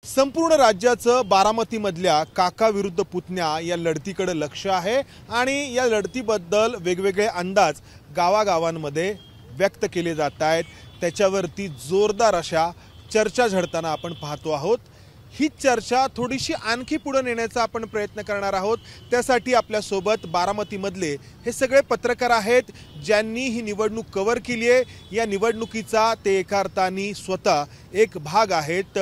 संपूर्ण राज्याचं बारामतीमधल्या काका विरुद्ध पुतण्या या लढतीकडे लक्ष आहे आणि या लढतीबद्दल वेगवेगळे अंदाज गावागावांमध्ये व्यक्त केले जात आहेत। त्याच्यावरती जोरदार अशा चर्चा झडताना आपण पाहतो आहोत। ही चर्चा थोडीशी आणखी पुढे नेण्याचा आपण प्रयत्न करणार आहोत। त्यासाठी आपल्या सोबत बारामतीमधले हे सगळे पत्रकार आहेत ज्यांनी ही निवडणूक कव्हर केली आहे। या निवडणुकीचा ते एका अर्थाने स्वतः एक भाग आहेत।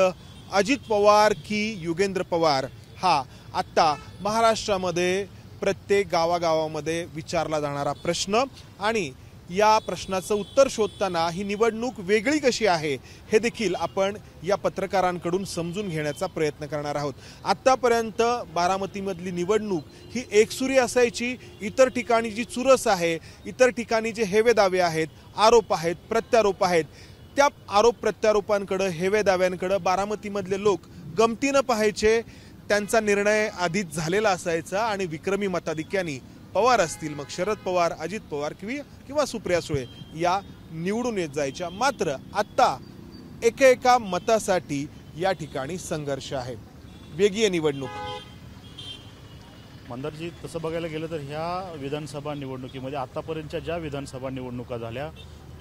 अजित पवार की युगेंद्र पवार हा आता महाराष्ट्रामध्ये प्रत्येक गावागावामध्ये विचारला जाणारा प्रश्न आणि या प्रश्नाचं उत्तर शोधताना ही निवडणूक वेगळी कशी आहे हे देखील आपण या पत्रकारांकडून समजून घेण्याचा प्रयत्न करणार आहोत। आतापर्यंत बारामतीमधली निवडणूक ही एकसुरी असायची। इतर ठिकाणी जी चुरस आहे, इतर ठिकाणी जे हेवे दावे आहेत, आरोप आहेत, प्रत्यारोप आहेत, त्या आरोप प्रत्यारोपांकडे, हेवे दाव्यांकडे बारामतीमधले लोक गमतीनं पाहायचे। त्यांचा निर्णय आधीच झालेला असायचा आणि विक्रमी मताधिक्याने पवार असतील, मग शरद पवार, अजित पवार किंवा सुप्रिया सुळे या निवडून येत जायच्या। मात्र आता एका मतासाठी या ठिकाणी संघर्ष आहे। वेगळी आहे निवडणूक। मंदारजी, तसं बघायला गेलं तर ह्या विधानसभा निवडणुकीमध्ये आतापर्यंतच्या ज्या विधानसभा निवडणुका झाल्या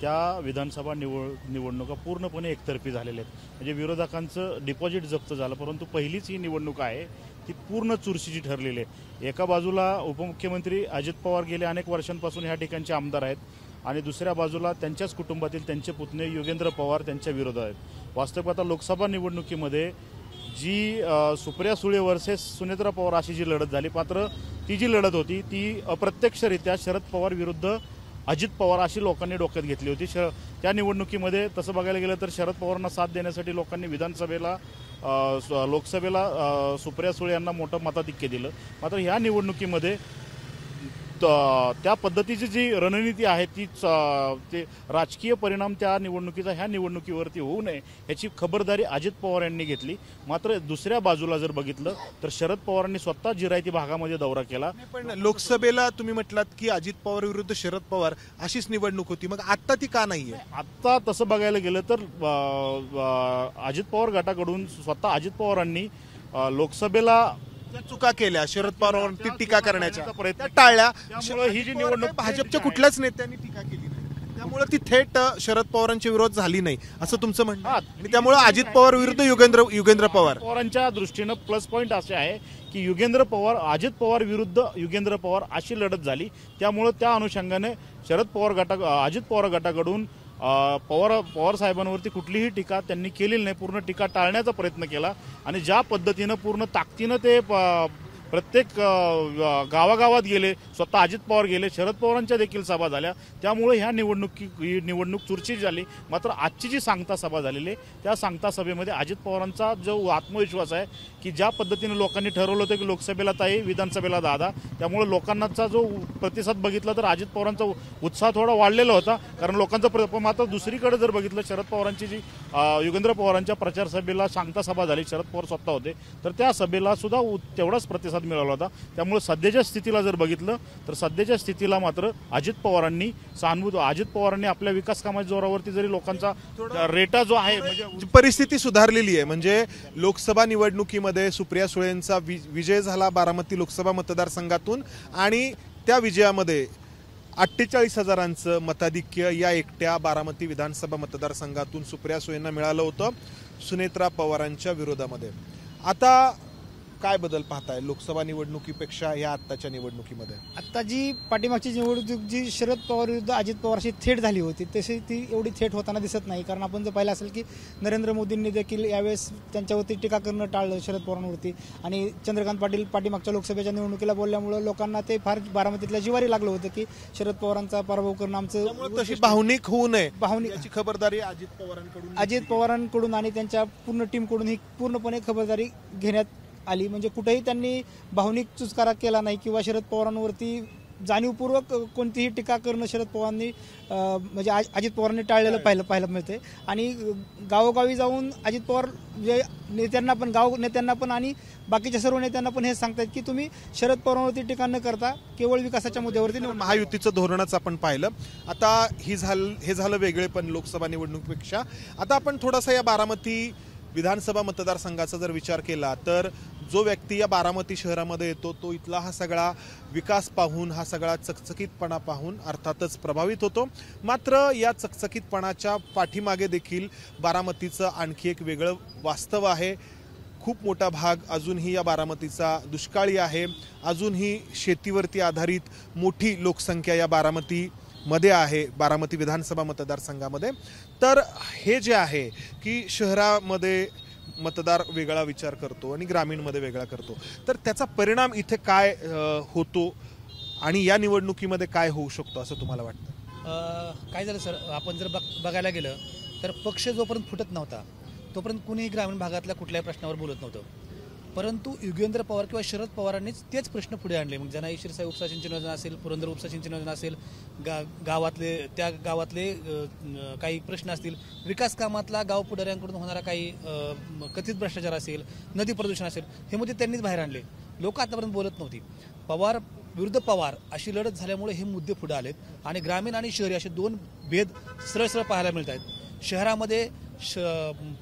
त्या विधानसभा निवडणुका पूर्णपणे एकतर्फी झालेल्या आहेत। म्हणजे विरोधकांचं डिपॉझिट जप्त झालं, परंतु पहिलीच ही निवडणूक आहे ती पूर्ण चुरशीची ठरलेली आहे। एका बाजूला उपमुख्यमंत्री अजित पवार गेले अनेक वर्षांपासून ह्या ठिकाणचे आमदार आहेत आणि दुसऱ्या बाजूला त्यांच्याच कुटुंबातील त्यांचे पुतणे युगेंद्र पवार त्यांच्या विरोधात आहेत। वास्तविक आता लोकसभा निवडणुकीमध्ये जी सुप्रिया सुळे वर्सेस सुनेत्रा पवार अशी जी लढत झाली, मात्र ती जी लढत होती ती अप्रत्यक्षरित्या शरद पवार विरुद्ध अजित पवार अशी लोकांनी डोक्यात घेतली होती। त्या निवडणुकीमध्ये तसं बघायला गेलं तर शरद पवारांना साथ देण्यासाठी लोकांनी लोकसभेला सुप्रिया सुळे यांना मोठं मताधिक्य दिलं। मात्र ह्या निवडणुकीमध्ये त्या पद्धतीची जी रणनीती आहे ती ते राजकीय परिणाम त्या निवडणुकीचा ह्या निवडणुकीवरती होऊ नये याची खबरदारी अजित पवार यांनी घेतली। मात्र दुसऱ्या बाजूला जर बघितलं तर शरद पवारांनी स्वतः जिरायती भागामध्ये दौरा केला। पण लोकसभेला तुम्ही म्हटलात की अजित पवार विरुद्ध शरद पवार अशीच निवडणूक होती, मग आता ती का नाहीये? आता तसं बघायला गेलं तर अजित पवार गटाकडून स्वतः अजित पवारांनी लोकसभेला चुका केल्या, शरद पवारांवरती टीका करण्याचा प्रयत्न टाळल्या। ही जी निवडणूक भाजपच्या कुठल्याच नेत्यांनी टीका केली नाही, त्यामुळे ती थेट शरद पवारांच्या विरोध झाली नाही असं तुमचं म्हणणं आहे। त्यामुळे अजित पवार विरुद्ध युगेंद्र पवारांच्या दृष्टीनं प्लस पॉईंट असे आहे की अजित पवार विरुद्ध युगेंद्र पवार अशी लढत झाली। त्यामुळे त्या अनुषंगाने अजित पवार गटाकडून पवार साहेबांवरती कुठलीही टीका त्यांनी केलेली नाही, पूर्ण टीका टाळण्याचा प्रयत्न केला आणि ज्या पद्धतीनं पूर्ण ताकदीनं ते प्रत्येक गावागावात गेले, स्वतः अजित पवार गेले, शरद पवारांच्या देखील सभा झाल्या। त्यामुळे ह्या निवडणूक चुरशीची झाली। मात्र आजची जी सांगता सभा झालेली आहे त्या सांगता सभेमध्ये अजित पवारांचा जो आत्मविश्वास आहे की ज्या पद्धतीने लोकांनी ठरवलं होतं की लोकसभेला ताई, विधानसभेला दादा, त्यामुळे लोकांचा जो प्रतिसाद बघितला तर अजित पवारांचा उत्साह थोडा वाढलेला होता। कारण लोकांचा मात्र दुसरीकडे जर बघितलं शरद पवारांची जी युगेंद्र पवारांच्या प्रचार सभेला सांगता सभा झाली, शरद पवार स्वतः होते, तर त्या सभेला सुद्धा तेवढाच प्रतिसाद मिळाला होता। त्यामुळे सध्याच्या स्थितीला जर बघितलं तर सध्याच्या स्थितीला मात्र अजित पवारांनी आपल्या विकास कामाच्या जोरावरती जरी लोकांचा रेटा जो आहे म्हणजे परिस्थिती सुधारलेली आहे। म्हणजे लोकसभा निवडणुकीमध्ये सुप्रिया सुळेंचा विजय झाला बारामती लोकसभा मतदारसंघातून आणि त्या विजयामध्ये 48,000 मताधिक्य या एकट्या बारामती विधानसभा मतदारसंघातून सुप्रिया सुळेंना मिळालं होतं सुनेत्रा पवारांच्या विरोधामध्ये। आता काय बदल पाहताय लोकसभा निवडणुकीपेक्षा या आत्ताच्या निवडणुकीमध्ये? आता जी पाठीमागची निवडणूक जी शरद पवार विरुद्ध अजित पवारशी थेट झाली होती तशी ती एवढी थेट होताना दिसत नाही। कारण आपण जर पाहिलं असेल की नरेंद्र मोदींनी देखील यावेळेस त्यांच्यावरती टीका करणं टाळलं शरद पवारांवरती आणि चंद्रकांत पाटील पाठीमागच्या लोकसभेच्या निवडणुकीला बोलल्यामुळे लोकांना ते फार बारामतीतल्या जिवारी लागलं होतं की शरद पवारांचा पराभव करणं आमचं। तशी भावनिक होऊ नये, भावनिक खबरदारी अजित पवारांकडून आणि त्यांच्या पूर्ण टीमकडून ही पूर्णपणे खबरदारी घेण्यात आली। म्हणजे कुठेही त्यांनी भावनिक चुचकारा केला नाही किंवा शरद पवारांवरती जाणीवपूर्वक कोणतीही टीका करणं शरद पवारांनी म्हणजे अजित पवारांनी टाळलेलं पाहायला मिळते। आणि गावोगावी जाऊन अजित पवार जे नेत्यांना पण आणि बाकीच्या सर्व नेत्यांना पण हे सांगतात की तुम्ही शरद पवारांवरती टीका न करता केवळ विकासाच्या मुद्द्यावरती महायुतीचं धोरणच आपण पाहिलं। आता हे झालं वेगळे पण लोकसभा निवडणुकीपेक्षा आता आपण थोडासा या बारामती विधानसभा मतदारसंघाचा जर विचार केला तर जो व्यक्ती या बारामती शहरामध्ये येतो तो इथला हा सगळा विकास पाहून, हा सगळा चकचकीतपणा पाहून अर्थातच प्रभावित होतो। मात्र या चकचकीतपणाच्या पाठीमागे देखील बारामतीचं आणखी एक वेगळं वास्तव आहे। खूप मोठा भाग अजूनही या बारामतीचा दुष्काळी आहे। अजूनही शेतीवरती आधारित मोठी लोकसंख्या या बारामतीमध्ये आहे, बारामती विधानसभा मतदारसंघामध्ये। तर हे जे आहे की शहरामध्ये मतदार वेगळा विचार करतो आणि ग्रामीणमध्ये वेगळा करतो, तर त्याचा परिणाम इथे काय होतो आणि या निवडणुकीमध्ये काय होऊ शकतो असं तुम्हाला वाटतं? काय झालं सर, आपण जर बघायला गेलं तर पक्ष जोपर्यंत फुटत नव्हता तोपर्यंत कुणीही ग्रामीण भागातल्या कुठल्याही प्रश्नावर बोलत नव्हतं, परंतु युगेंद्र पवार किंवा शरद पवारांनीच तेच प्रश्न पुढे आणले। मग जनाई शिरसाई उपसा सिंचन योजना असेल, पुरंदर उपसा सिंचन योजना असेल, गावातले काही प्रश्न असतील, विकास कामातला गाव पुढाऱ्यांकडून होणारा काही कथित भ्रष्टाचार असेल, नदी प्रदूषण असेल, हे मुद्दे त्यांनीच बाहेर आणले। लोक आतापर्यंत बोलत नव्हती। पवार विरुद्ध पवार अशी लढत झाल्यामुळे हे मुद्दे पुढे आलेत आणि ग्रामीण आणि शहरी असे दोन भेद सरळ पाहायला मिळत आहेत। शहरामध्ये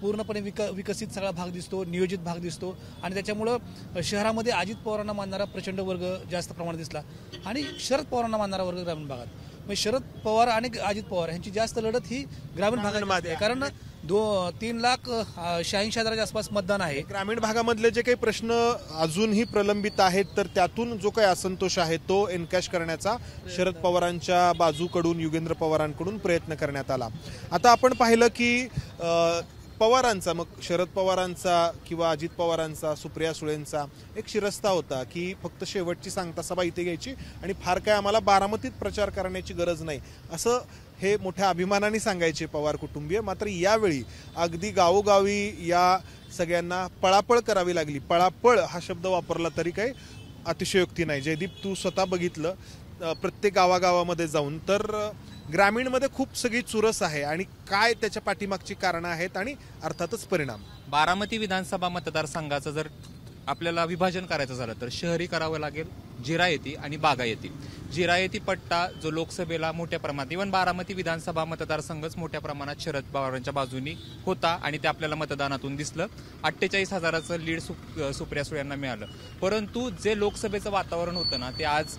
पूर्णपणे विकसित सगळा भाग दिसतो, नियोजित भाग दिसतो आणि त्याच्यामुळं शहरामध्ये अजित पवारांना मानणारा प्रचंड वर्ग जास्त प्रमाणात दिसला आणि शरद पवारांना मानणारा वर्ग ग्रामीण भागात। म्हणजे शरद पवार आणि अजित पवार यांची जास्त लढत ही ग्रामीण भागात आहे, कारण 3,86,000 आसपास मतदान आहे। ग्रामीण भागामधले जे काही प्रश्न अजूनही प्रलंबित आहेत तर त्यातून जो काही असंतोष आहे तो एनकॅश करण्याचा शरद पवारांच्या बाजूकडून, युगेंद्र पवारांकडून प्रयत्न करण्यात आला। आता आपण पाहिलं की पवारांचा, मग शरद पवारांचा किंवा अजित पवारांचा, सुप्रिया सुळेंचा एक शिरस्ता होता की फक्त शेवटची सांगता सभा इथे घ्यायची आणि फार काय आम्हाला बारामतीत प्रचार करण्याची गरज नाही असं हे मोठ्या अभिमानाने सांगायचे पवार कुटुंबीय। मात्र यावेळी अगदी गावोगावी या सगळ्यांना पळापळ करावी लागली। पळापळ हा शब्द वापरला तरी काही अतिशयोक्ती नाही। जयदीप, तू स्वतः बघितलं प्रत्येक गावागावामध्ये जाऊन, तर ग्रामीणमध्ये खूप सगळी चुरस आहे आणि काय त्याच्या पाठीमागची कारणं आहेत आणि अर्थातच परिणाम। बारामती विधानसभा मतदारसंघाचं जर आपल्याला विभाजन करायचं झालं तर शहरी करावं लागेल, जिरायती आणि बागायती। जिरायती पट्टा जो लोकसभेला मोठ्या प्रमाणात, इव्हन बारामती विधानसभा मतदारसंघच मोठ्या प्रमाणात शरद पवारांच्या बाजूनी होता आणि ते आपल्याला मतदानातून दिसलं। 48,000चं लीड सुप्रिया सुळे यांना मिळालं, परंतु जे लोकसभेचं वातावरण होतं ना ते आज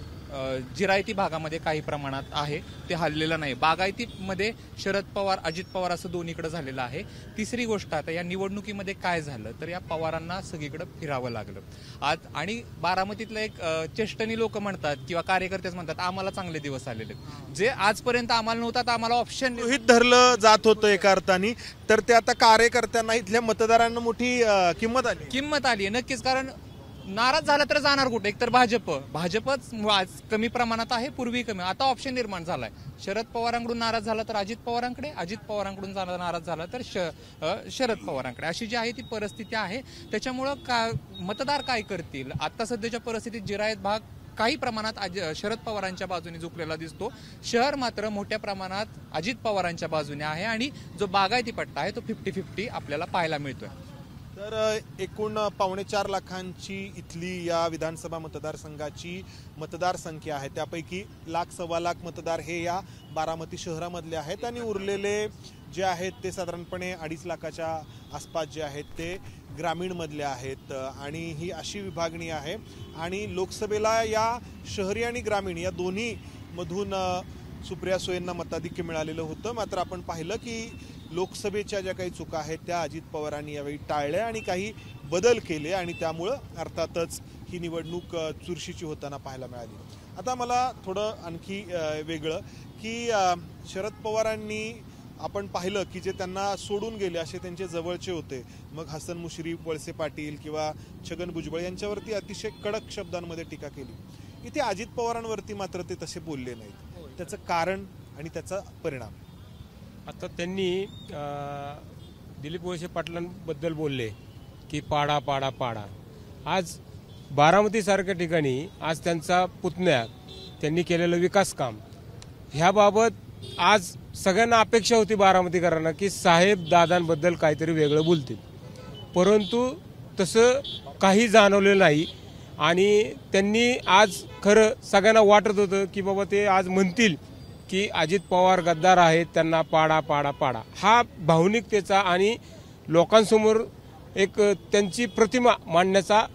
जिरायती भागामध्ये काही प्रमाणात आहे, ते हललेलं नाही। बागायतीमध्ये शरद पवार, अजित पवार असं दोन्हीकडे झालेलं आहे। तिसरी गोष्ट, आता या निवडणुकीमध्ये काय झालं तर या पवारांना सगळीकडे फिरावं लागलं आज। आणि बारामतीतलं एक चेष्टनी लोक म्हणतात किंवा कार्यकर्तेच म्हणतात आम्हाला चांगले दिवस आलेले, जे आजपर्यंत आम्हाला नव्हतात, आम्हाला ऑप्शन गृहीत धरलं जात होतं एका अर्थाने, तर ते आता कार्यकर्त्यांना, इथल्या मतदारांना मोठी किंमत आली नक्कीच। कारण नाराज झाला तर जाणार कुठे? एक तर भाजपच आज कमी प्रमाणात आहे, पूर्वी कमी, आता ऑप्शन निर्माण झालाय। शरद पवारांकडून नाराज झाला तर अजित पवारांकडे, अजित पवारांकडून नाराज झाला तर शरद पवारांकडे, अशी जी आहे ती परिस्थिती आहे। त्याच्यामुळं मतदार काय करतील? आता सध्याच्या परिस्थितीत जिरायत भाग काही प्रमाणात शरद पवारांच्या बाजूने झुकलेला दिसतो, शहर मात्र मोठ्या प्रमाणात अजित पवारांच्या बाजूने आहे आणि जो बागायती पट्टा आहे तो 50-50 आपल्याला पाहायला मिळतोय। तर एकूण 4.25 लाखांची इथली या विधानसभा मतदारसंघाची मतदार संख्या आहे, त्यापैकी 1,00,000-1.25 लाख मतदार हे या बारामती शहरामधले आहेत आणि उरलेले जे आहेत ते साधारणपणे 2.5 लाखाच्या आसपास जे आहेत ते ग्रामीणमधले आहेत। आणि ही अशी विभागणी आहे आणि लोकसभेला या शहरी आणि ग्रामीण या दोन्ही मधून सुप्रिया सुळेंना मताधिक्य मिळालेलं होतं। मात्र आपण पाहिलं की लोकसभेच्या ज्या काही चुका आहेत त्या अजित पवारांनी यावेळी टाळल्या आणि काही बदल केले आणि त्यामुळं अर्थातच ही निवडणूक चुरशीची होताना पाहायला मिळाली। आता मला थोडं आणखी वेगळं की शरद पवारांनी आपण पाहिलं की जे त्यांना सोडून गेले असे त्यांचे जवळचे होते, मग हसन मुश्रीफ, वळसे पाटील किंवा छगन भुजबळ यांच्यावरती अतिशय कडक शब्दांमध्ये टीका केली। इथे अजित पवारांवरती मात्र ते तसे बोलले नाहीत, त्याचं कारण आणि त्याचा परिणाम। आता त्यांनी दिलीप वळसे पाटलांबद्दल बोलले की पाडा पाडा पाडा। आज बारामतीसारख्या ठिकाणी आज त्यांचा पुतण्या त्यांनी केलेलं विकास काम ह्याबाबत आज सगळ्यांना अपेक्षा होती बारामतीकरांना की साहेब दादांबद्दल काहीतरी वेगळं बोलतील, परंतु तसं काही जाणवलेलं नाही। आणि त्यांनी आज खरं सगळ्यांना वाटत होतं की बाबा ते आज म्हणतील की अजित पवार गद्दार आहेत, त्यांना पाडा पाडा पाडा। हा भावनिकतेचा आणि लोकांसमोर एक त्यांची प्रतिमा मांडण्याचा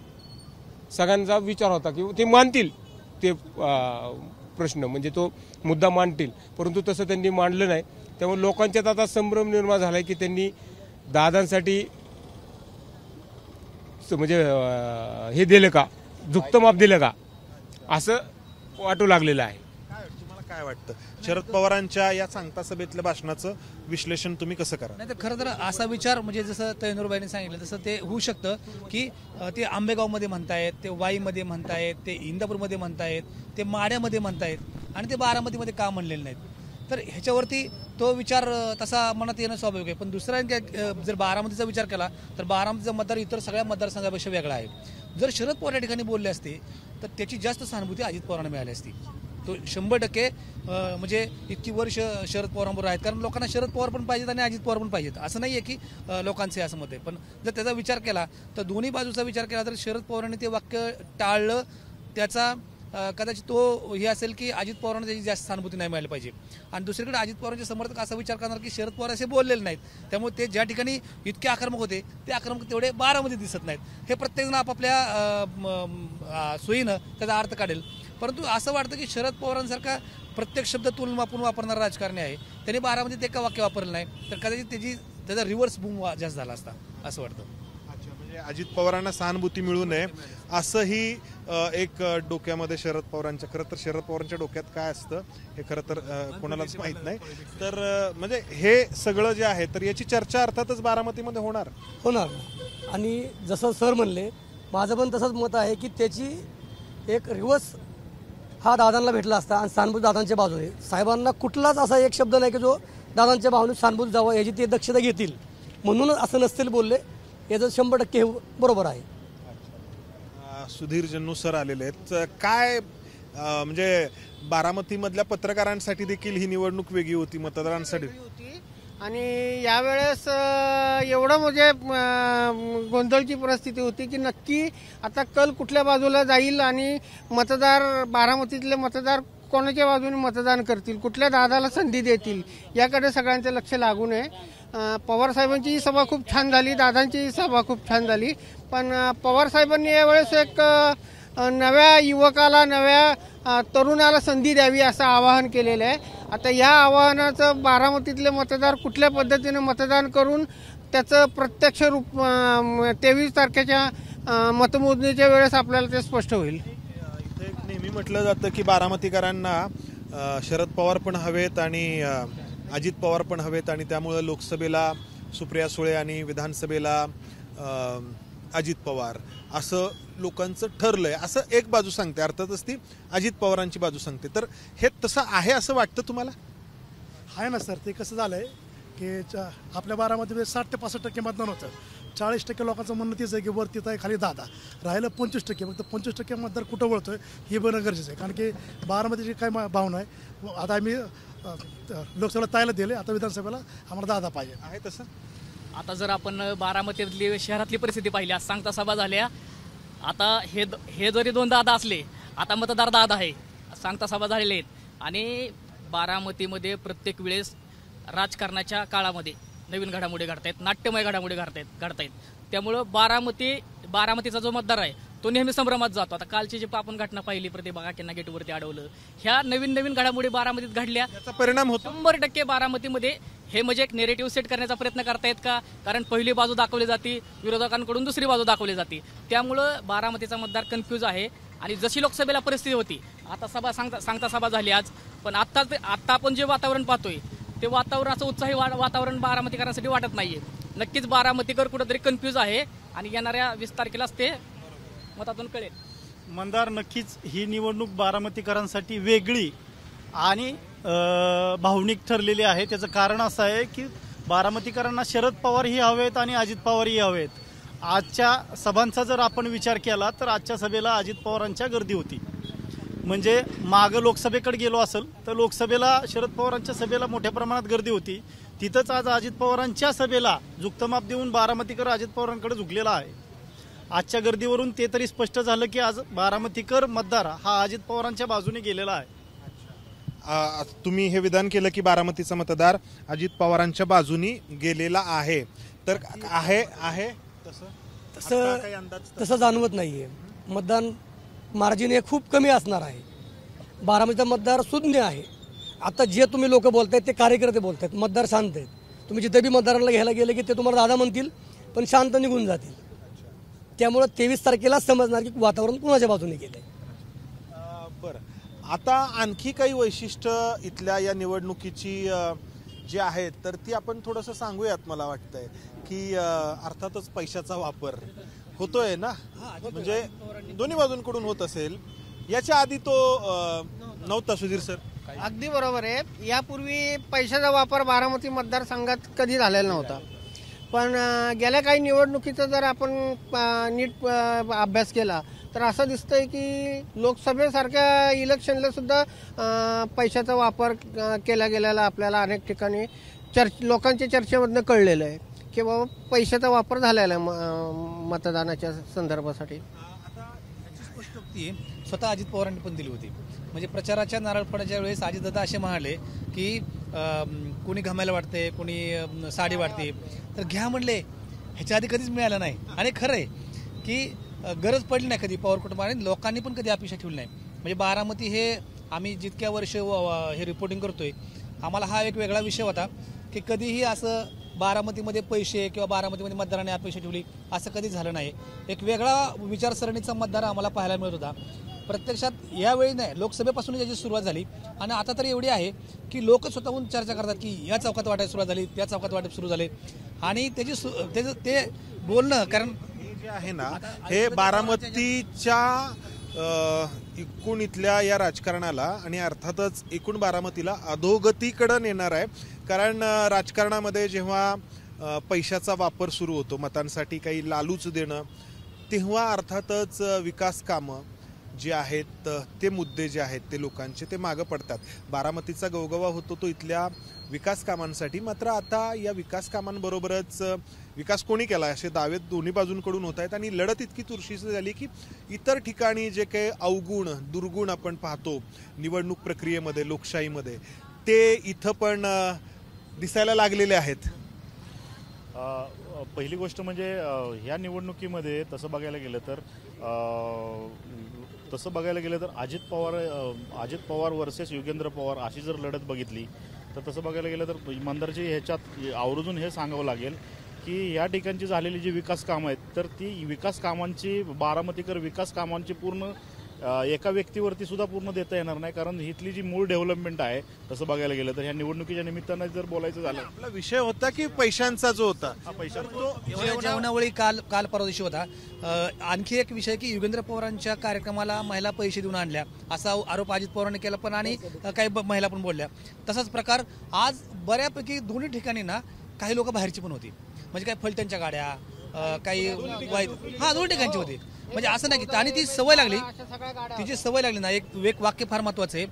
सगळ्यांचा विचार होता की ते मानतील ते प्रश्न, म्हणजे तो मुद्दा मांडतील, परंतु तसं त्यांनी मांडलं नाही. त्यामुळे लोकांच्यात आता संभ्रम निर्माण झालाय की त्यांनी दादांसाठी म्हणजे हे दिलं का, झुकतं माप दिलं का, असं वाटू लागलेलं आहे. तुम्हाला काय वाटतं शरद पवारांच्या या सांगता सभेतल्या भाषणाचं विश्लेषण तुम्ही कसं करा? नाही तर खरं तर असा विचार म्हणजे जसं तैनूरबाईंनी सांगितलं तसं ते होऊ शकतं की ते आंबेगावमध्ये म्हणतायत, ते वाईमध्ये म्हणतायत, ते इंदापूरमध्ये म्हणतायत, ते माड्यामध्ये म्हणतायत आणि ते बारामतीमध्ये का म्हणलेले नाहीत. तर ह्याच्यावरती तो विचार तसा मनात येणं स्वाभाविक आहे. पण दुसरा जर बारामतीचा विचार केला तर बारामतीचा मतदार इतर सगळ्या मतदारसंघापेक्षा वेगळा आहे. जर शरद पवार या ठिकाणी बोलले असते तर त्याची जास्त सहानुभूती अजित पवारांना मिळाली असती. तो 100% म्हणजे इतकी वर्ष शरद पवारांबरोबर आहेत, कारण लोकांना शरद पवार पण पाहिजेत आणि अजित पवार पण पाहिजेत. असं नाही आहे की लोकांचे असं मत आहे. पण जर त्याचा विचार केला तर दोन्ही बाजूचा विचार केला तर शरद पवारांनी ते वाक्य टाळलं. त्याचा कदाचित तो हे असेल की अजित पवारांना त्याची जास्त सहानुभूती नाही मिळाली पाहिजे. आणि दुसरीकडे अजित पवारांचे समर्थक असा विचार करणार की शरद पवार असे बोललेले नाहीत, त्यामुळे ते ज्या ठिकाणी इतके आक्रमक होते ते आक्रमक तेवढे बारामध्ये दिसत नाहीत. हे प्रत्येकजण आपापल्या सोयीनं त्याचा अर्थ काढेल. परंतु असं वाटतं की शरद पवारांसारखा प्रत्येक शब्द तोलून वापरून वापरणारा राजकारणी आहे, त्यांनी बारामध्ये ते एका वाक्य वापरलं नाही तर कदाचित त्याचा रिव्हर्स बूम जास्त झाला असता असं वाटतं. म्हणजे अजित पवारांना सहानुभूती मिळू नये असंही एक डोक्यामध्ये शरद पवारांच्या, खरं तर शरद पवारांच्या डोक्यात काय असतं हे खरं तर कोणालाच माहीत नाही. तर म्हणजे हे सगळं जे आहे तर याची चर्चा अर्थातच बारामतीमध्ये होणार. आणि जसं सर म्हणले, माझं पण तसंच मत आहे की त्याची एक रिव्हर्स हा दादांना भेटला असता आणि सहानुभूती दादांच्या बाजूने. साहेबांना कुठलाच असा एक शब्द नाही की जो दादांच्या भावनेत सहानुभूती जावं याची ते दक्षता घेतील, म्हणूनच असं नसतील बोलले. याचं 100% हे बरोबर आहे. सुधीर जन्नू सर आलेले आहेत. काय म्हणजे बारामतीमधल्या पत्रकारांसाठी देखील ही निवडणूक वेगळी होती, मतदारांसाठी होती आणि यावेळेस एवढं म्हणजे गोंधळची परिस्थिती होती की नक्की आता कल कुठल्या बाजूला जाईल आणि मतदार बारामतीतले मतदार कोणाच्या बाजूने मतदान करतील, कुठल्या दादाला संधी देतील याकडे सगळ्यांचं लक्ष लागून आहे. पवार साहेबांची सभा खूप छान झाली, दादांची सभा खूप छान झाली, पण पवार साहेबांनी यावेळेस एक नव्या युवकाला, नव्या तरुणाला संधी द्यावी असं आवाहन केलेलं आहे. आता या आवाहनाचं बारामतीतले मतदार कुठल्या पद्धतीने मतदान करून त्याचं प्रत्यक्ष रूप 23 तारखेच्या मतमोजणीच्या वेळेस आपल्याला ते स्पष्ट होईल. इथे नेहमी म्हटलं जातं की बारामतीकरांना शरद पवार पण हवेत आणि अजित पवार पण हवेत आणि त्यामुळं लोकसभेला सुप्रिया सुळे आणि विधानसभेला अजित पवार असं लोकांचं ठरलंय, असं एक बाजू सांगते. अर्थातच ती अजित पवारांची बाजू सांगते. तर हे तसं आहे असं वाटतं तुम्हाला? आहे ना सर, ते कसं झालंय की आपल्या बारामतीमध्ये 60 ते 65% मतदान होतं. 40% लोकांचं म्हणणं तेच आहे की वरती आहे खाली दादा, राहिलं 25%. फक्त 25% मतदार कुठं वळतोय हे बघणं गरजेचं आहे, कारण की बारामतीची काय भावना आहे. आता आम्ही लोकसभेला ताईला दिले, आता विधानसभेला आम्हाला दादा पाहिजे आहे. तसं आता जर आपण बारामतीतली शहरातली परिस्थिती पाहिली, आज सांगता सभा झाल्या, आता हे जरी 2 दादा असले, आता मतदार दादा आहे, सांगता सभा झालेले आहेत. आणि बारामतीमध्ये प्रत्येक वेळेस राजकारणाच्या काळामध्ये नवीन घडामोडी घडतायत, नाट्यमय घडामोडी घडतायत. त्यामुळं बारामतीचा जो मतदार आहे तो नेहमी संभ्रमात जातो. आता कालची जी आपण घटना पाहिली, प्रतिभा काकेंना गेटवरती अडवलं, ह्या नवीन घडामोडी बारामतीत घडल्या, त्याचा परिणाम होतो. 100% बारामतीमध्ये हे म्हणजे एक नेरेटिव्ह सेट करण्याचा प्रयत्न करतायत का, कारण पहिली बाजू दाखवली जाते, विरोधकांकडून दुसरी बाजू दाखवली जाते. त्यामुळं बारामतीचा मतदार कन्फ्यूज आहे. आणि जशी लोकसभेला परिस्थिती होती, आता सांगता सभा झाली आज, पण आता आपण जे वातावरण पाहतोय ते वातावरणाचं उत्साही वातावरण बारामतीकरांसाठी वाटत नाहीये. नक्कीच बारामतीकर कुठेतरी कन्फ्यूज आहे आणि येणाऱ्या 20 तारखेलाच ते मतातून कळेल. मंदार, नक्कीच ही निवडणूक बारामतीकरांसाठी वेगळी आणि भावनिक ठरलेली आहे. त्याचं कारण असं आहे की बारामतीकरांना शरद पवारही हवेत आणि अजित पवारही हवेत. आजच्या सभांचा जर आपण विचार केला तर आजच्या सभेला अजित पवारांच्या गर्दी होती. म्हणजे मागं लोकसभेकडे गेलो असेल तर लोकसभेला शरद पवारांच्या सभेला मोठ्या प्रमाणात गर्दी होती. तिथंच आज अजित पवारांच्या सभेला झुकतमाप देऊन बारामतीकर अजित पवारांकडे झुकलेला आहे. आजच्या गर्दीवरून ते तरी स्पष्ट झालं की आज बारामतीकर मतदार हा अजित पवारांच्या बाजूने गेलेला आहे. तुम्ही हे विधान केलं की बारामतीचा मतदार अजित पवारांच्या बाजूनी गेलेला आहे, तर आहे तसं जाणवत नाहीये. मतदान मार्जिन हे खूप कमी असणार आहे. बारामतीचा मतदार शून्य आहे. आता जे तुम्ही लोक बोलतायत ते कार्यकर्ते बोलतायत, मतदार शांत आहेत. तुम्ही जिथे बी मतदारांना घ्यायला गेले की ते तुम्हाला दादा म्हणतील पण शांत निघून जातील. त्यामुळे 23 तारखेला समजणार की वातावरण कुणाच्या बाजूने गेलंय. बरं, आता आणखी काही वैशिष्ट्य इथल्या या निवडणुकीची जी आहेत तर ती आपण थोडंसं सांगूयात. मला वाटतंय की अर्थातच पैशाचा वापर होतोय ना, म्हणजे दोन्ही बाजूंकडून होत असेल. याच्या आधी तो नव्हता सुधीर सर? अगदी बरोबर आहे. यापूर्वी पैशाचा वापर बारामती मतदारसंघात कधी झालेला नव्हता. पण गेल्या काही निवडणुकीचा जर आपण नीट अभ्यास केला तर असं दिसतंय की लोकसभेसारख्या इलेक्शनला सुद्धा पैशाचा वापर केला गेलेला आपल्याला अनेक ठिकाणी लोकांच्या चर्चेमधनं कळलेलं आहे की बाबा पैशाचा वापर झालेला आहे मतदानाच्या संदर्भासाठी. स्वतः अजित पवारांनी पण दिली होती. म्हणजे प्रचाराच्या नारळ फोडाच्या वेळेस अजितदादा असे म्हणाले की कोणी घामायला वाटते, कोणी साडी वाटते, तर घ्या म्हणले. ह्याच्या आधी कधीच मिळालं नाही. आणि खरं आहे की गरज पडली नाही कधी पवार कुटुंबाने, लोकांनी पण कधी अपेक्षा ठेवली नाही. म्हणजे बारामती हे आम्ही जितक्या वर्ष हे रिपोर्टिंग करतोय, आम्हाला हा एक वेगळा विषय होता की कधीही असं बारामतीमध्ये पैसे किंवा बारामतीमध्ये मतदारांनी अपेक्षा ठेवली असं कधी झालं नाही. एक वेगळा विचारसरणीचा मतदार आम्हाला पाहायला मिळत होता. प्रत्यक्षात यावेळी नाही, लोकसभेपासून याची सुरुवात झाली आणि आता तर एवढी आहे की लोक स्वतःहून चर्चा करतात की या चौकात वाटायला सुरुवात झाली, त्या चौकात वाटप सुरू झाले. आणि ते बोलणं, कारण जे आहे ना हे बारामतीच्या एकूण इथल्या या राजकारणाला आणि अर्थातच एकूण बारामतीला अधोगतीकडे नेणार आहे. कारण राजकारणामध्ये जेव्हा पैशाचा वापर सुरू होतो, मतांसाठी काही लालूच देणं, तेव्हा अर्थातच विकास कामं जे आहेत ते मुद्दे जे आहेत ते लोकांचे ते मागं पडतात. बारामतीचा गवगवा होतो तो इथल्या विकास कामांसाठी. मात्र आता या विकास कामांबरोबरच विकास कोणी केला असे दावे दोन्ही बाजूंकडून होत आहेत आणि लढत इतकी चुरशीची झाली की इतर ठिकाणी जे काही अवगुण दुर्गुण आपण पाहतो निवडणूक प्रक्रियेमध्ये, लोकशाहीमध्ये, ते इथं पण दिसायला लागलेले आहेत. पहिली गोष्ट म्हणजे ह्या निवडणुकीमध्ये तसं बघायला गेलं तर अजित पवार वर्सेस युगेंद्र पवार अशी जर लढत बघितली तर तसं बघायला गेलं तर इमानदारची ह्याच्यात आवर्जून हे सांगावं लागेल की या ठिकाणची झालेली जी विकास कामं आहेत तर ती विकास कामांची बारामतीकर विकास कामांची पूर्ण एका व्यक्तीवरती सुद्धा पूर्ण देता येणार नाही. कारण इथली जी मूळ डेव्हलपमेंट आहे तसं बघायला गेलं तर ह्या निवडणुकीच्या निमित्तानं जर बोलायचं झालं, आपला विषय होता की पैशांचा जो होता पैसा जेवणावळी काल परवा दिवशी होता. आणखी एक विषय की युगेंद्र पवारांच्या कार्यक्रमाला महिला पैसे देऊन आणल्या असा आरोप अजित पवारांनी केला पण आणि काही महिला पण बोलल्या. तसाच प्रकार आज बऱ्यापैकी दोन्ही ठिकाणी ना काही लोक बाहेरची पण होती. म्हणजे काही फलटणच्या गाड्या, काही दोन ठिकाणची होती. म्हणजे असं नाही की, आणि ती सवय लागली, तिची सवय लागली ना. एक वाक्य फार महत्वाचं आहे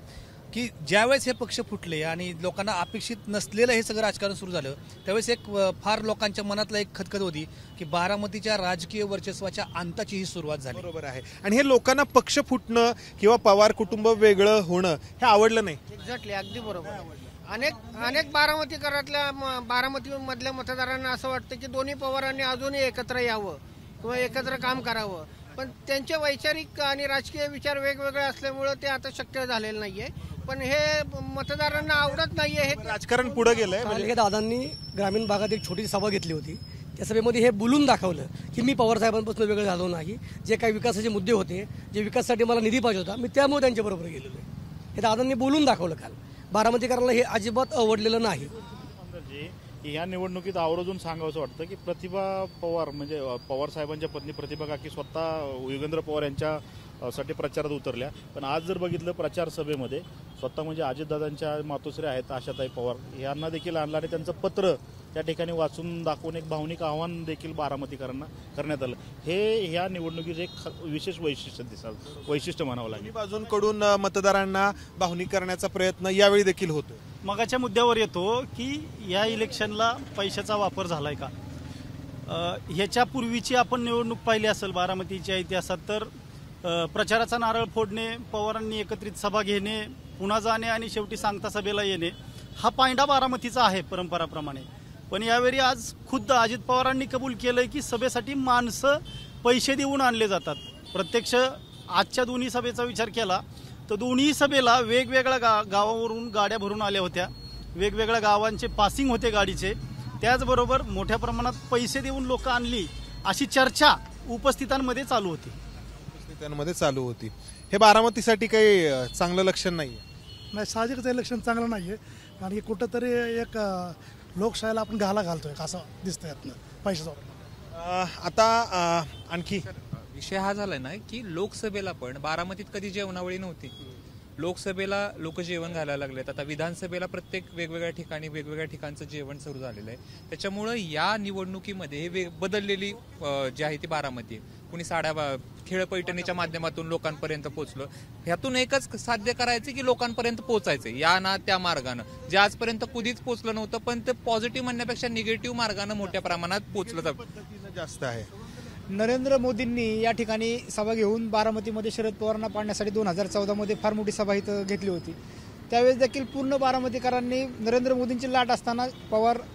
की ज्यावेळेस हे पक्ष फुटले आणि लोकांना अपेक्षित नसलेलं हे सगळं राजकारण सुरू झालं त्यावेळेस एक फार लोकांच्या मनातला एक खतखत होती की बारामतीच्या राजकीय वर्चस्वाच्या अंताची ही सुरुवात झाली. बरोबर आहे. आणि हे लोकांना पक्ष फुटणं किंवा पवार कुटुंब वेगळं होणं हे आवडलं नाही. एक्झॅक्टली, अगदी बरोबर. अनेक बारामती मधल्या मतदारांना असं वाटतं की दोन्ही पवारांनी अजूनही एकत्र यावं किंवा एकत्र काम करावं. पण त्यांचे वैचारिक आणि राजकीय विचार वेगवेगळे असल्यामुळे ते आता शक्य झालेलं नाहीये. पण हे मतदारांना आवडत नाहीये. हे राजकारण पुढे गेलंय. दादांनी ग्रामीण भागात एक छोटी सभा घेतली होती. त्या सभेमध्ये हे बोलून दाखवलं की मी पवार साहेबांपासून वेगळं झालो नाही. जे काही विकासाचे मुद्दे होते, जे विकासासाठी मला निधी पाहिजे होता, मी त्यामुळे त्यांच्याबरोबर गेलेलो आहे. हे दादांनी बोलून दाखवलं काल. बारामतीकरांना हे अजिबात आवडलेलं नाही. या निवडणुकीत आवर्जून सांगावंसं वाटतं की प्रतिभा पवार म्हणजे पवार साहेबांच्या पत्नी प्रतिभा काकी स्वतः युगेंद्र पवार यांच्यासाठी प्रचारात उतरल्या. पण आज जर बघितलं प्रचार सभेमध्ये स्वतः म्हणजे अजितदादांच्या मातोश्री आहेत आशाताई पवार यांना देखील आणलं आणि त्यांचं पत्र त्या ठिकाणी वाचून दाखवून एक भावनिक आव्हान देखील बारामतीकरांना करण्यात आलं. हे ह्या निवडणुकीचं एक विशेष वैशिष्ट्य म्हणावं लागेल. बाजूंकडून मतदारांना भावनिक करण्याचा प्रयत्न यावेळी देखील होतो. मगाच्या मुद्द्यावर येतो की या इलेक्शनला पैशाचा वापर झालाय का. ह्याच्या पूर्वीची आपण निवडणूक पाहिली असेल बारामतीच्या इतिहासात तर प्रचाराचा नारळ फोडणे, पवारांनी एकत्रित सभा घेणे, पुन्हा जाणे आणि शेवटी सांगता सभेला येणे हा पायंडा बारामतीचा आहे परंपराप्रमाणे. पण यावेळी आज खुद्द अजित पवारांनी कबूल केलंय की सभेसाठी माणसं पैसे देऊन आणले जातात. प्रत्यक्ष आजच्या दोन्ही सभेचा विचार केला तर दोन्ही सभेला वेगवेगळ्या गावावरून गाड्या भरून आल्या होत्या, वेगवेगळ्या गावांचे पासिंग होते गाडीचे, त्याचबरोबर मोठ्या प्रमाणात पैसे देऊन लोक आणली अशी चर्चा उपस्थितांमध्ये चालू होती. हे बारामतीसाठी काही चांगलं लक्षण नाही. साहजिकच हे लक्षण चांगलं नाही आहे, कारण की कुठंतरी एक लोकशाहीला आपण घालतोय असं दिसतंय यातनं पैशाचा. आता आणखी विषय हा झालाय ना की लोकसभेला पण बारामतीत कधी जेवणावळी नव्हती. लोकसभेला लोक जेवण घालायला लागलेत. आता विधानसभेला प्रत्येक वेगवेगळ्या ठिकाणी वेगवेगळ्या ठिकाणचं जेवण सुरू झालेलं आहे. त्याच्यामुळं या निवडणुकीमध्ये हे बदललेली जी आहे ती बारामती, कुणी खेळ पैठणीच्या माध्यमातून लोकांपर्यंत पोहोचलं. ह्यातून एकच साध्य करायचं की लोकांपर्यंत पोहोचायचं या ना त्या मार्गानं, जे आजपर्यंत कधीच पोहोचलं नव्हतं. पण ते पॉझिटिव्ह म्हणण्यापेक्षा निगेटिव्ह मार्गानं मोठ्या प्रमाणात पोहोचलं जास्त आहे. नरेंद्र मोदींनी या ठिकाणी सभा घेऊन बारामतीमध्ये शरद पवारांना पाडण्यासाठी 2014 फार मोठी सभा इथं घेतली होती. त्यावेळेस देखील पूर्ण बारामतीकरांनी नरेंद्र मोदींची लाट असताना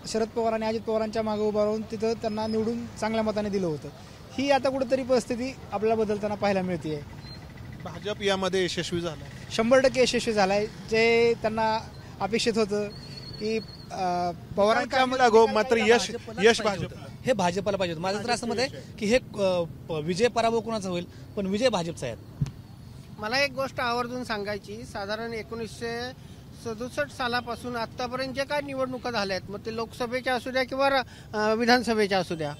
शरद पवार आणि अजित पवारांच्या मागे उभा राहून तिथं त्यांना निवडून चांगल्या मताने दिलं होतं. ही आता कुठेतरी परिस्थिती आपल्याला बदलताना पाहायला मिळते. भाजप यामध्ये यशस्वी झाला, 100% यशस्वी झालाय. जे त्यांना अपेक्षित होतं की पवारांच्या मात्र यश भाजप हे भाजपला पाहिजे. माझं तर असं मत आहे की हे विजय पराभव कोणाचा होईल, पण विजय भाजपचा आहे. मला एक गोष्ट आवर्जून सांगायची, साधारण 1967 सालापासून आतापर्यंत जे काय निवडणुका झाल्या आहेत, मग ते लोकसभेच्या असू द्या किंवा विधानसभेच्या असू द्या,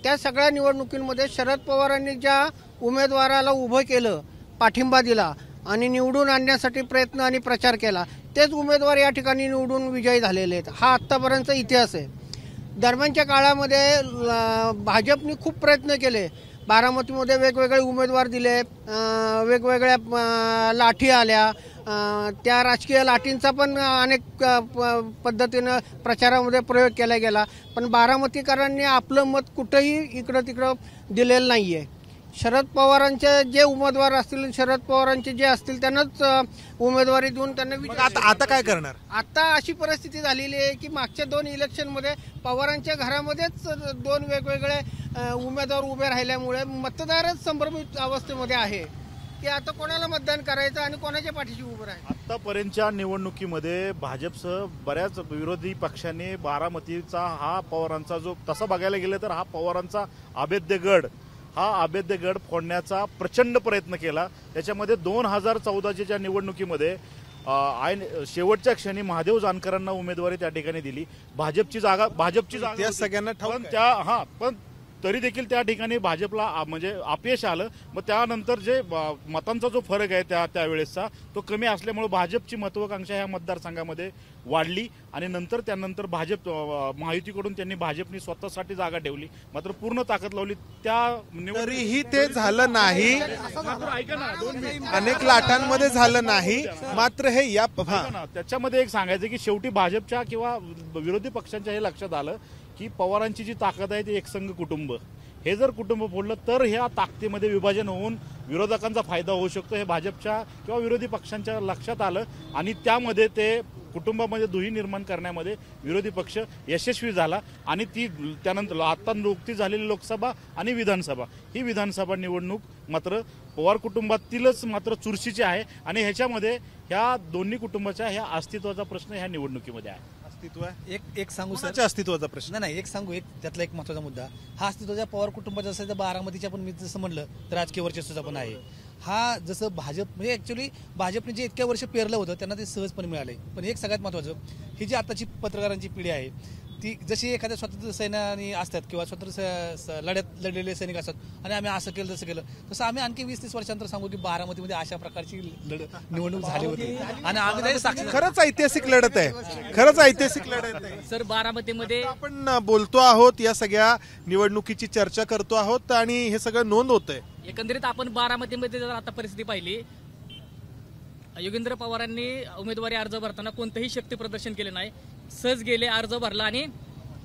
त्या सगळ्या निवडणुकींमध्ये शरद पवारांनी ज्या उमेदवाराला उभं केलं, पाठिंबा दिला आणि निवडून आणण्यासाठी प्रयत्न आणि प्रचार केला, तेच उमेदवार या ठिकाणी निवडून विजयी झालेले आहेत. हा आत्तापर्यंतचा इतिहास आहे. दरम्यानच्या काळामध्ये भाजपने खूप प्रयत्न केले. बारामतीमध्ये वेगवेगळे उमेदवार दिले, वेगवेगळ्या लाठी आल्या, त्या राजकीय लाठींचा पण अनेक पद्धतीनं प्रचारामध्ये प्रयोग केला गेला. पण बारामतीकरांनी आपलं मत कुठंही इकडं तिकडं दिलेलं नाही आहे. शरद पवारांचे जे उमेदवार असतील, शरद पवारांचे जे असतील त्यांनाच उमेदवारी देऊन त्यांना आता काय करणार? आता अशी परिस्थिती झालेली आहे की मागच्या 2 इलेक्शनमध्ये पवारांच्या घरामध्येच 2 वेगवेगळे उमेदवार उभे राहिल्यामुळे मतदारच संभ्रमित अवस्थेमध्ये आहे की आता कोणाला मतदान करायचं आणि कोणाच्या पाठीशी उभं राहायचं. आतापर्यंतच्या निवडणुकीमध्ये भाजपसह बऱ्याच विरोधी पक्षांनी बारामतीचा हा पवारांचा जो तसं बघायला गेलं तर हा पवारांचा अभेद्य गड फोडण्याचा प्रचंड प्रयत्न केला. त्याच्यामध्ये 2014च्या ज्या निवडणुकीमध्ये शेवटच्या क्षणी महादेव जानकरांना उमेदवारी त्या ठिकाणी दिली. भाजपची जागा सगळ्यांना पण तरी देखील त्या ठिकाणी भाजपला म्हणजे अपयश आलं. मग त्यानंतर जे मतांचा जो फरक आहे त्यावेळेसचा तो कमी असल्यामुळे भाजपची महत्वाकांक्षा ह्या मतदारसंघामध्ये वाढली आणि त्यानंतर भाजप महायुतीकडून त्यांनी भाजपनी स्वतःसाठी जागा ठेवली, मात्र पूर्ण ताकद लावली. तरीही ते झालं नाही. अनेक लाटांमध्ये झालं नाही. मात्र हे त्याच्यामध्ये एक सांगायचं की शेवटी भाजपच्या किंवा विरोधी पक्षांच्या हे लक्षात आलं की पवारांची जी ताकद आहे ती एकसंघ कुटुंब, हे जर कुटुंब फोडलं तर ह्या ताकदीमध्ये विभाजन होऊन विरोधकांचा फायदा होऊ शकतो. हे भाजपच्या किंवा विरोधी पक्षांच्या लक्षात आलं आणि त्यामध्ये ते कुटुंबामध्ये दुही निर्माण करण्यामध्ये विरोधी पक्ष यशस्वी झाला. आणि त्यानंतर आता नुकतीच झालेली लोकसभा आणि विधानसभा निवडणूक मात्र पवार कुटुंबातीलच मात्र चुरशीची आहे आणि ह्याच्यामध्ये ह्या दोन्ही कुटुंबाच्या ह्या अस्तित्वाचा प्रश्न ह्या निवडणुकीमध्ये आहे. एक सांगू सर, अस्तित्वाचा प्रश्न नाही एक सांगू, त्यातला एक महत्वाचा मुद्दा हा अस्तित्वाच्या पवार कुटुंबाचा असेल तर बारामतीच्या पण मी जसं म्हणलं तर राजकीय वर्चस्वाचा पण आहे. हा जसं भाजप म्हणजे ऍक्च्युअली भाजपने जे इतक्या वर्ष पेरलं होतं त्यांना ते सहजपणे मिळाले. पण एक सगळ्यात महत्वाचं, ही जी आताची पत्रकारांची पिढी आहे ती जशी एखाद्या स्वातंत्र्य सैनिक असतात किंवा स्वातंत्र्य लढ्यात लढलेले सैनिक असतात आणि आम्ही असं केलं तसं केलं, तसं आम्ही आणखी 20-30 वर्षांतर सांगू की बारामतीमध्ये अशा प्रकारची निवडणूक झाली होती आणि आम्ही खरंच ऐतिहासिक लढत आहे. सर बारामतीमध्ये आपण बोलतो आहोत, या सगळ्या निवडणुकीची चर्चा करतो आहोत आणि हे सगळं नोंद होतंय. एकंदरीत आपण बारामतीमध्ये जर आता परिस्थिती पाहिली, योगेंद्र पवारांनी उमेदवारी अर्ज भरताना कोणतंही शक्ती प्रदर्शन केले नाही. सहज गेले, अर्ज भरला आणि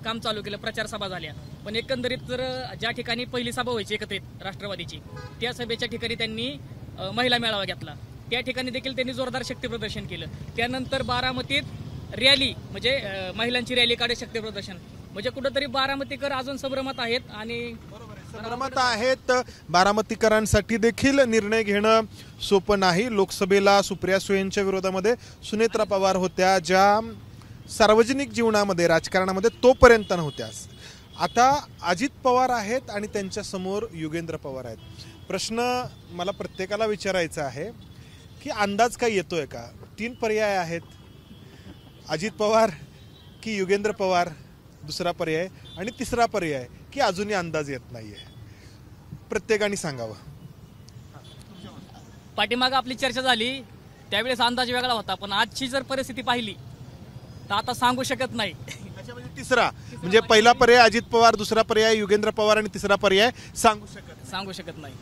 काम चालू केलं, प्रचार सभा झाल्या. पण एकंदरीत जर ज्या ठिकाणी पहिली सभा व्हायची एकत्रित राष्ट्रवादीची, त्या सभेच्या ठिकाणी त्यांनी महिला मेळावा घेतला. त्या ठिकाणी देखील त्यांनी जोरदार शक्ती प्रदर्शन केलं. त्यानंतर बारामतीत रॅली म्हणजे महिलांची रॅली काढत शक्ती प्रदर्शन, म्हणजे कुठंतरी बारामतीकर अजून संभ्रमात आहेत आणि संभ्रमात आहेत. बारामतीकरांसाठी देखील निर्णय घेणं सोपं नाही. लोकसभेला सुप्रिया सुळेंच्या विरोधामध्ये सुनेत्रा पवार होत्या, ज्या सार्वजनिक जीवनामध्ये राजकारणामध्ये तोपर्यंत नव्हत्याच. आता अजित पवार आहेत आणि त्यांच्या समोर युगेंद्र पवार आहेत. प्रश्न मला प्रत्येकाला विचारायचा आहे की अंदाज काय येतोय का? 3 पर्याय आहेत, अजित पवार की युगेंद्र पवार दुसरा पर्याय आणि तिसरा पर्याय की अजूनही अंदाज येत नाहीये. प्रत्येकाने सांगावं. पाठीमागं आपली चर्चा झाली त्यावेळेस अंदाज वेगळा होता, पण आजची जर परिस्थिती पाहिली तर आता सांगू शकत नाही. म्हणजे तिसरा म्हणजे पहिला पर्याय अजित पवार, दुसरा पर्याय युगेंद्र पवार आणि तिसरा पर्याय सांगू शकत नाही.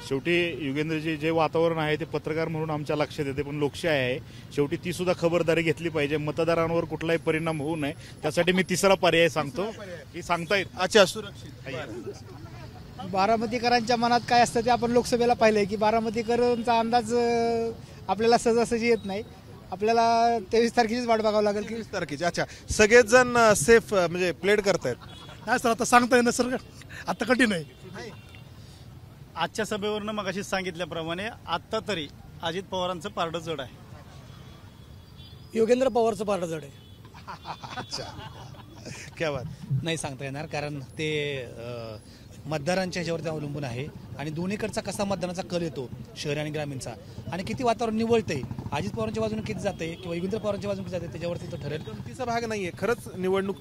शेवटी युगेंद्रजी जे वातावरण आहे ते पत्रकार म्हणून आमच्या लक्षात येते, पण लोकशाही आहे शेवटी ती सुद्धा खबरदारी घेतली पाहिजे. मतदारांवर कुठलाही परिणाम होऊ नये त्यासाठी मी तिसरा पर्याय सांगतो की सांगता येत. अच्छा, सुरक्षित. बारामतीकरांच्या मनात काय असतं ते आपण लोकसभेला पाहिलंय की बारामतीकरांचा अंदाज आपल्याला सहजासहजी येत नाही. आपल्याला 23 तारखेचीच वाट बघावं लागेल की 23 तारखेची. अच्छा, सगळेच जण सेफ म्हणजे प्लेड करतायत. नाही सर, आता सांगता येणं सर आता कठीण आहे. आजच्या सभेवरनं मग अशीच सांगितल्याप्रमाणे आत्ता तरी अजित पवारांचं पारडं जड आहे. योगेंद्र पवारचं पारडं जड आहे. अच्छा, क्या बात. नाही सांगता येणार, कारण ते मतदारांच्या ह्याच्यावरती अवलंबून आहे आणि दोन्हीकडचा कसा मतदानाचा कल येतो शहरी आणि ग्रामीणचा आणि किती वातावरण निवळतंय, अजित पवारांच्या बाजूने किती जाते किंवा युगेंद्र पवारांच्या बाजूने किती जाते त्याच्यावरती तो ठरेल. तिचा भाग नाहीये, खरंच निवडणूक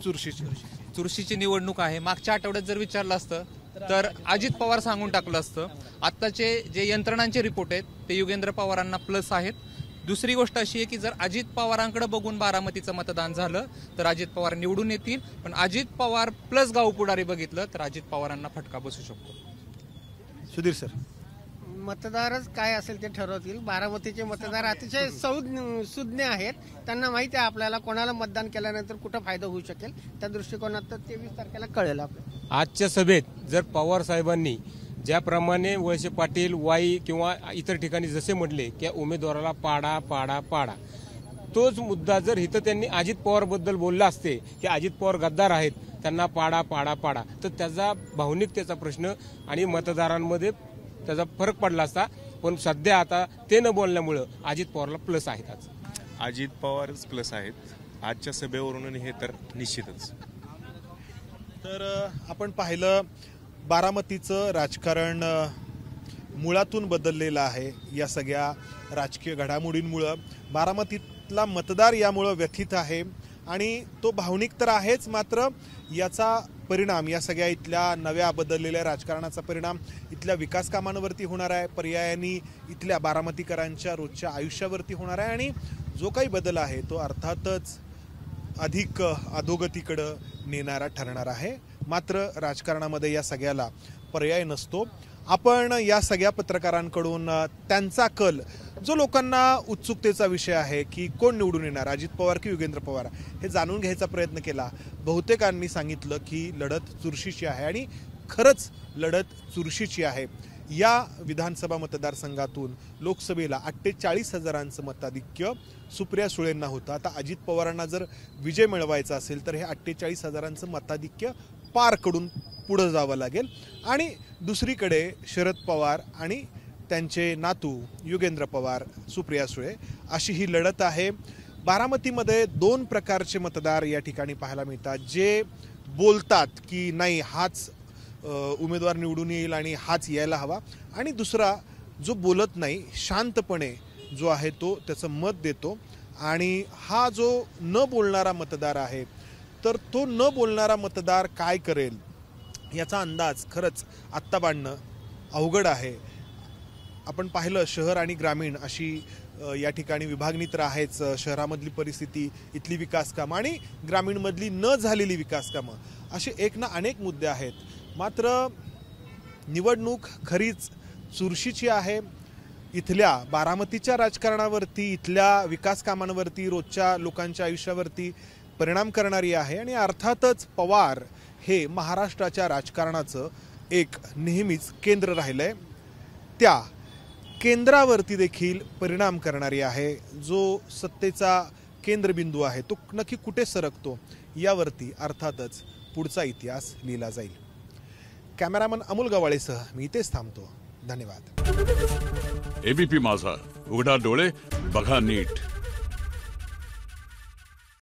चुरशीची निवडणूक आहे. मागच्या आठवड्यात जर विचारलं असतं तर अजित पवार सांगून टाकलं असतं. आत्ताचे जे यंत्रणांचे रिपोर्ट आहेत ते युगेंद्र पवारांना प्लस आहेत. दुसरी गोष्ट अशी आहे की जर अजित पवारांकडे बघून बारामतीचं मतदान झालं तर अजित पवार निवडून येतील, पण अजित पवार प्लस गाव पुढारी बघितलं तर अजित पवारांना फटका बसू शकतो. सुधीर सर, मतदारच काय असेल ते ठरवतील. बारामतीचे मतदार अतिशय सुज्ञ आहेत. त्यांना माहिती आहे आपल्याला कोणाला मतदान केल्यानंतर कुठं फायदा होऊ शकेल. त्या दृष्टिकोनात 23 तारखेला कळेल आपल्याला. आजच्या सभेत जर पवार साहेबांनी ज्याप्रमाणे वळसे पाटील, वाई किंवा इतर ठिकाणी जसे म्हटले की उमेदवाराला पाडा पाडा पाडा, तोच मुद्दा जर इथं त्यांनी अजित पवारबद्दल बोलला असते की अजित पवार गद्दार आहेत, त्यांना पाडा पाडा पाडा, तर त्याचा भावनिकतेचा प्रश्न आणि मतदारांमध्ये त्याचा फरक पडला असता. पण सध्या आता ते न बोलल्यामुळं अजित पवारला प्लस आहेत. आज अजित पवारच प्लस आहेत आजच्या सभेवरून, हे तर निश्चितच. तर आपण पाहिलं बारामतीचं राजकारण मुळातून बदललेलं आहे. या सगळ्या राजकीय घडामोडींमुळं बारामतीतला मतदार यामुळं व्यथित आहे आणि तो भावनिक तर आहेच, मात्र याचा परिणाम या सगळ्या इथल्या नव्या बदललेल्या राजकारणाचा परिणाम इथल्या विकास कामांवरती होणार आहे, पर्यायाने इथल्या बारामतीकरांच्या रोजच्या आयुष्यावरती होणार आहे आणि जो काही बदल आहे तो अर्थातच अधिक अधोगतीकडं नेणारा ठरणार आहे. मात्र राजकारणामध्ये या सगळ्याला पर्याय नसतो. आपण या सगळ्या पत्रकारांकडून त्यांचा कल, जो लोकांना उत्सुकतेचा विषय आहे की कोण निवडून येणार, अजित पवार की युगेंद्र पवार, हे जाणून घ्यायचा प्रयत्न केला. बहुतेकांनी सांगितलं की लढत चुरशीची आहे आणि खरंच लढत चुरशीची आहे. या विधानसभा मतदारसंघातून लोकसभेला 48,000 मताधिक्य सुप्रिया सुळेंना होतं. आता अजित पवारांना जर विजय मिळवायचा असेल तर हे 48,000 मताधिक्य पार करून पुढं जावं लागेल. आणि दुसरीकडे शरद पवार आणि त्यांचे नातू युगेंद्र पवार, सुप्रिया सुळे अशी ही लढत आहे. बारामतीमध्ये 2 प्रकारचे मतदार या ठिकाणी पाहायला मिळतात. जे बोलतात की नाही हाच उमेदवार निवडून येईल आणि हाच यायला हवा, आणि दुसरा जो बोलत नाही, शांतपणे जो आहे तो त्याचं मत देतो. आणि हा जो न बोलणारा मतदार आहे, तर तो न बोलणारा मतदार काय करेल याचा अंदाज खरंच आत्ता बांधणं अवघड आहे. आपण पाहिलं शहर आणि ग्रामीण अशी या ठिकाणी विभागणी तर आहेच. शहरामधली परिस्थिती, इथली विकास कामं आणि ग्रामीणमधली न झालेली विकास कामं, असे एक ना अनेक मुद्दे आहेत. मात्र निवडणूक खरीच चुरशीची आहे. इथल्या बारामतीच्या राजकारणावरती, इथल्या विकास कामांवरती, रोजच्या लोकांच्या आयुष्यावरती परिणाम करणारी आहे. आणि अर्थातच पवार हे महाराष्ट्राच्या राजकारणाचं एक नेहमीच केंद्र राहिलंय. त्या केंद्रावरती देखील परिणाम करणारी आहे. जो सत्तेचा केंद्रबिंदू आहे तो नक्की कुठे सरकतो यावरती अर्थातच पुढचा इतिहास लिहिला जाईल. कॅमेरामन अमोल गवाळेसह मी इथेच थांबतो. धन्यवाद. एबीपी माझा, उघडा डोळे बघा नीट.